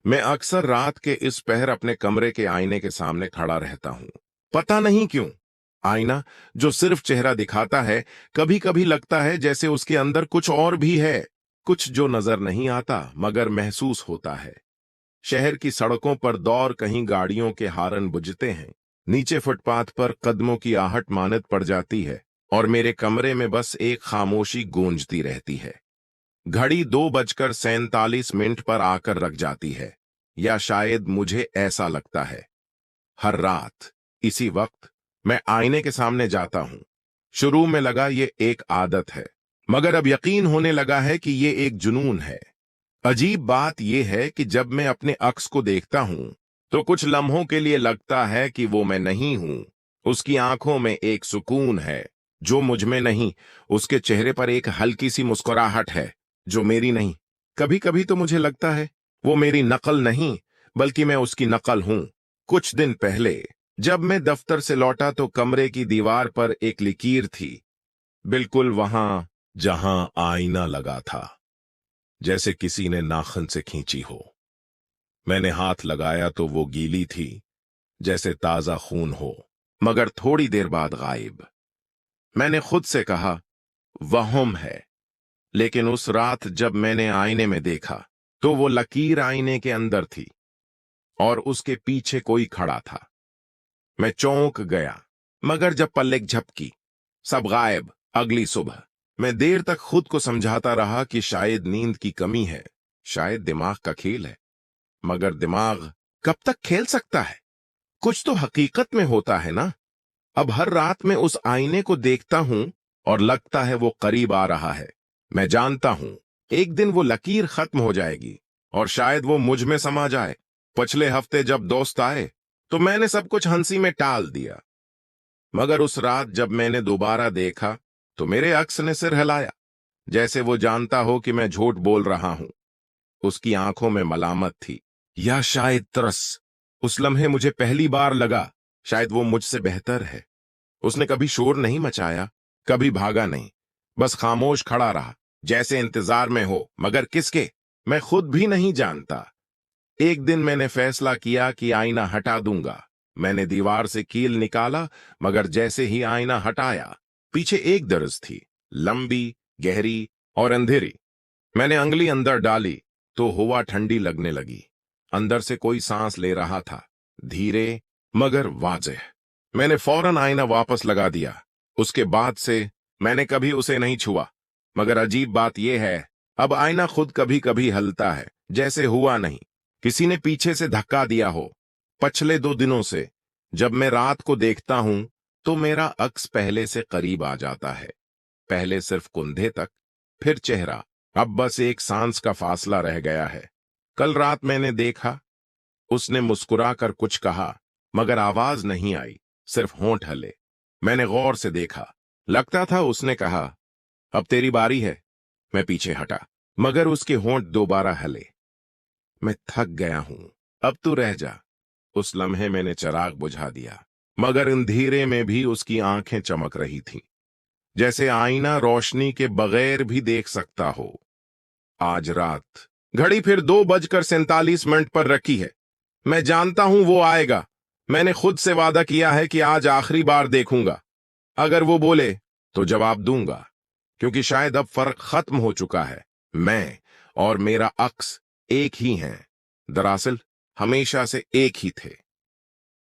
मैं अक्सर रात के इस पहर अपने कमरे के आईने के सामने खड़ा रहता हूँ। पता नहीं क्यों, आईना जो सिर्फ चेहरा दिखाता है, कभी कभी लगता है जैसे उसके अंदर कुछ और भी है। कुछ जो नजर नहीं आता मगर महसूस होता है। शहर की सड़कों पर दौर कहीं गाड़ियों के हॉर्न बुझते हैं, नीचे फुटपाथ पर कदमों की आहट मानद पड़ जाती है, और मेरे कमरे में बस एक खामोशी गूंजती रहती है। घड़ी 2:47 पर आकर रख जाती है, या शायद मुझे ऐसा लगता है। हर रात इसी वक्त मैं आईने के सामने जाता हूं। शुरू में लगा ये एक आदत है, मगर अब यकीन होने लगा है कि ये एक जुनून है। अजीब बात यह है कि जब मैं अपने अक्स को देखता हूं, तो कुछ लम्हों के लिए लगता है कि वो मैं नहीं हूं। उसकी आंखों में एक सुकून है जो मुझ में नहीं। उसके चेहरे पर एक हल्की सी मुस्कुराहट है जो मेरी नहीं। कभी कभी तो मुझे लगता है वो मेरी नकल नहीं, बल्कि मैं उसकी नकल हूं। कुछ दिन पहले जब मैं दफ्तर से लौटा तो कमरे की दीवार पर एक लकीर थी, बिल्कुल वहां जहां आईना लगा था, जैसे किसी ने नाखून से खींची हो। मैंने हाथ लगाया तो वो गीली थी, जैसे ताजा खून हो, मगर थोड़ी देर बाद गायब। मैंने खुद से कहा वहम है, लेकिन उस रात जब मैंने आईने में देखा तो वो लकीर आईने के अंदर थी और उसके पीछे कोई खड़ा था। मैं चौंक गया, मगर जब पलक झपकी, सब गायब। अगली सुबह मैं देर तक खुद को समझाता रहा कि शायद नींद की कमी है, शायद दिमाग का खेल है। मगर दिमाग कब तक खेल सकता है? कुछ तो हकीकत में होता है ना। अब हर रात मैं उस आईने को देखता हूं और लगता है वो करीब आ रहा है। मैं जानता हूं एक दिन वो लकीर खत्म हो जाएगी और शायद वो मुझ में समा जाए। पिछले हफ्ते जब दोस्त आए तो मैंने सब कुछ हंसी में टाल दिया, मगर उस रात जब मैंने दोबारा देखा तो मेरे अक्स ने सिर हिलाया, जैसे वो जानता हो कि मैं झूठ बोल रहा हूं। उसकी आंखों में मलामत थी, या शायद तरस। उस लम्हे मुझे पहली बार लगा शायद वो मुझसे बेहतर है। उसने कभी शोर नहीं मचाया, कभी भागा नहीं, बस खामोश खड़ा रहा, जैसे इंतजार में हो, मगर किसके, मैं खुद भी नहीं जानता। एक दिन मैंने फैसला किया कि आईना हटा दूंगा। मैंने दीवार से कील निकाला, मगर जैसे ही आईना हटाया, पीछे एक दर्ज थी, लंबी, गहरी और अंधेरी। मैंने अंगली अंदर डाली तो हवा ठंडी लगने लगी। अंदर से कोई सांस ले रहा था, धीरे मगर वाज़ेह। मैंने फौरन आईना वापस लगा दिया। उसके बाद से मैंने कभी उसे नहीं छुआ। मगर अजीब बात यह है, अब आईना खुद कभी कभी हलता है, जैसे हुआ नहीं, किसी ने पीछे से धक्का दिया हो। पिछले 2 दिनों से जब मैं रात को देखता हूं तो मेरा अक्स पहले से करीब आ जाता है। पहले सिर्फ कुंधे तक, फिर चेहरा। अब बस एक सांस का फासला रह गया है। कल रात मैंने देखा, उसने मुस्कुराकर कुछ कहा, मगर आवाज नहीं आई, सिर्फ होंठ हिले। मैंने गौर से देखा, लगता था उसने कहा अब तेरी बारी है। मैं पीछे हटा, मगर उसके होंठ दोबारा हिले। मैं थक गया हूं, अब तू रह जा। उस लम्हे मैंने चिराग बुझा दिया, मगर अंधेरे में भी उसकी आंखें चमक रही थीं, जैसे आईना रोशनी के बगैर भी देख सकता हो। आज रात घड़ी फिर 2:47 पर रखी है। मैं जानता हूं वो आएगा। मैंने खुद से वादा किया है कि आज आखिरी बार देखूंगा। अगर वो बोले तो जवाब दूंगा, क्योंकि शायद अब फर्क खत्म हो चुका है। मैं और मेरा अक्स एक ही हैं, दरअसल हमेशा से एक ही थे।